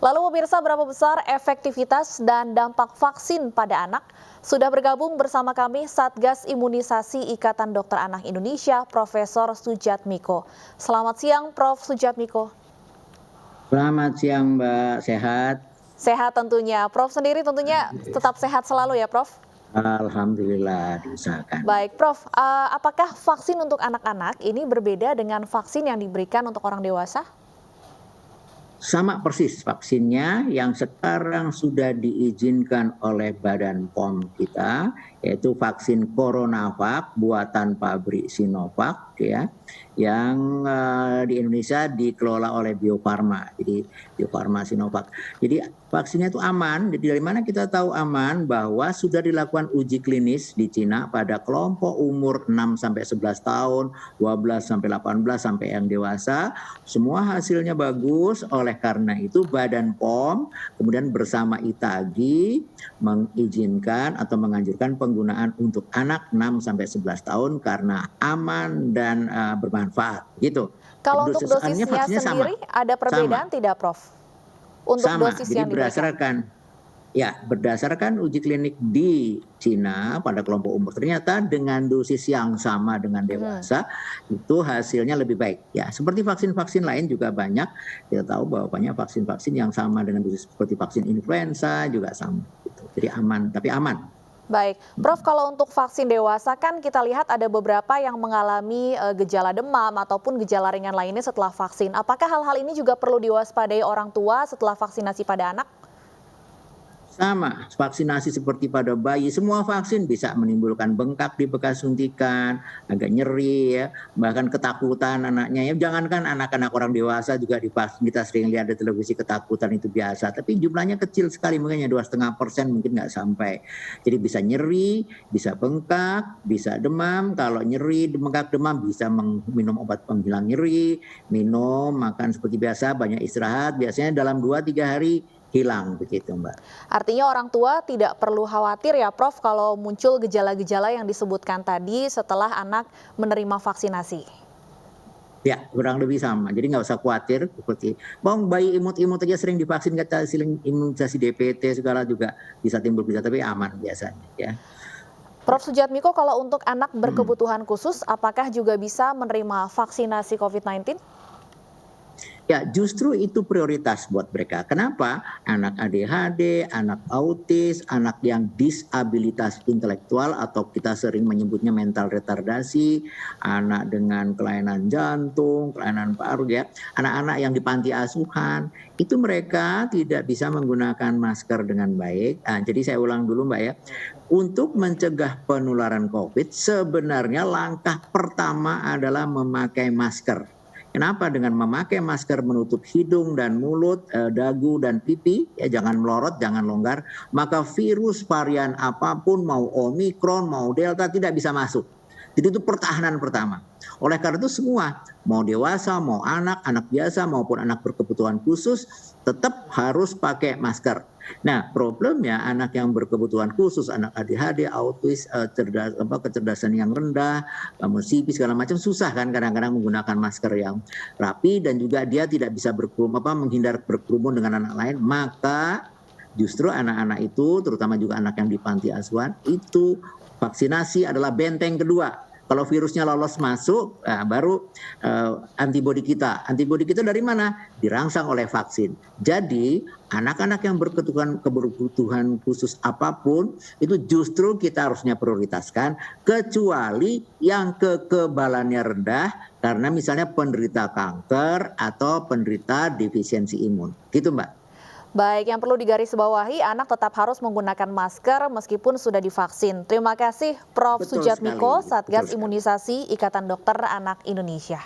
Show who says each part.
Speaker 1: Lalu pemirsa, berapa besar efektivitas dan dampak vaksin pada anak? Sudah bergabung bersama kami Satgas Imunisasi Ikatan Dokter Anak Indonesia, Profesor Sujatmiko. Selamat siang, Prof. Sujatmiko.
Speaker 2: Selamat siang, Mbak. Sehat?
Speaker 1: Sehat tentunya. Prof sendiri tentunya tetap sehat selalu ya, Prof?
Speaker 2: Alhamdulillah, diusahakan.
Speaker 1: Baik, Prof. Apakah vaksin untuk anak-anak ini berbeda dengan vaksin yang diberikan untuk orang dewasa?
Speaker 2: Sama persis vaksinnya yang sekarang sudah diizinkan oleh Badan POM kita, yaitu vaksin CoronaVac buatan pabrik Sinovac ya, yang di Indonesia dikelola oleh Bio Farma. Jadi Bio Farma Sinovac. Jadi vaksinnya itu aman. Jadi dari mana kita tahu aman? Bahwa sudah dilakukan uji klinis di Cina pada kelompok umur 6 sampai 11 tahun, 12 sampai 18 sampai yang dewasa. Semua hasilnya bagus. Oleh karena itu Badan POM kemudian bersama ITAGI mengizinkan atau menganjurkan penggunaan untuk anak 6 sampai 11 tahun karena aman dan bermanfaat gitu.
Speaker 1: Kalau untuk dosisnya sendiri ada perbedaan tidak, Prof? Untuk dosis
Speaker 2: Jadi
Speaker 1: yang diberikan?
Speaker 2: berdasarkan uji klinik di Cina pada kelompok umur ternyata dengan dosis yang sama dengan dewasa itu hasilnya lebih baik. Ya, seperti vaksin-vaksin lain juga banyak kita tahu bahwa banyak vaksin-vaksin yang sama dengan dosis seperti vaksin influenza juga sama. Gitu. Jadi aman, tapi aman.
Speaker 1: Baik, Prof, kalau untuk vaksin dewasa kan kita lihat ada beberapa yang mengalami gejala demam ataupun gejala ringan lainnya setelah vaksin. Apakah hal-hal ini juga perlu diwaspadai orang tua setelah vaksinasi pada anak?
Speaker 2: Sama, vaksinasi seperti pada bayi, semua vaksin bisa menimbulkan bengkak di bekas suntikan, agak nyeri ya, bahkan ketakutan anaknya. Ya jangankan anak-anak orang dewasa juga divaksin, kita sering lihat di televisi ketakutan itu biasa, tapi jumlahnya kecil sekali, mungkin 2,5% mungkin nggak sampai. Jadi bisa nyeri, bisa bengkak, bisa demam. Kalau nyeri, bengkak, demam bisa minum obat penghilang nyeri, minum, makan seperti biasa, banyak istirahat. Biasanya dalam 2-3 hari hilang begitu, Mbak.
Speaker 1: Artinya orang tua tidak perlu khawatir ya, Prof, kalau muncul gejala-gejala yang disebutkan tadi setelah anak menerima vaksinasi.
Speaker 2: Ya, kurang lebih sama. Jadi nggak usah khawatir seperti, bang bayi imut-imut aja sering divaksin, kata sering imunisasi DPT segala juga bisa timbul bisa, tapi aman biasanya ya.
Speaker 1: Prof Sujatmiko, kalau untuk anak berkebutuhan khusus, apakah juga bisa menerima vaksinasi COVID-19?
Speaker 2: Ya, justru itu prioritas buat mereka. Kenapa? Anak ADHD, anak autis, anak yang disabilitas intelektual atau kita sering menyebutnya mental retardasi, anak dengan kelainan jantung, kelainan paru ya, anak-anak yang di panti asuhan, itu mereka tidak bisa menggunakan masker dengan baik. Jadi saya ulang dulu, Mbak ya. Untuk mencegah penularan COVID, sebenarnya langkah pertama adalah memakai masker. Kenapa? Dengan memakai masker menutup hidung dan mulut, dagu dan pipi, ya jangan melorot, jangan longgar, maka virus varian apapun mau Omikron, mau Delta tidak bisa masuk. Jadi itu pertahanan pertama. Oleh karena itu semua, mau dewasa, mau anak biasa maupun anak berkebutuhan khusus tetap harus pakai masker. Nah, problemnya anak yang berkebutuhan khusus, anak ADHD, autis, kecerdasan yang rendah, CP segala macam susah kan kadang-kadang menggunakan masker yang rapi dan juga dia tidak bisa menghindar berkerumun dengan anak lain, maka justru anak-anak itu, terutama juga anak yang di panti asuhan, itu vaksinasi adalah benteng kedua. Kalau virusnya lolos masuk, baru antibodi kita. Antibodi kita dari mana? Dirangsang oleh vaksin. Jadi anak-anak yang kebutuhan khusus apapun, itu justru kita harusnya prioritaskan, kecuali yang kekebalannya rendah, karena misalnya penderita kanker atau penderita defisiensi imun. Gitu, Mbak.
Speaker 1: Baik, yang perlu digarisbawahi, anak tetap harus menggunakan masker meskipun sudah divaksin. Terima kasih Prof. Sujatmiko, Satgas Imunisasi Ikatan Dokter Anak Indonesia.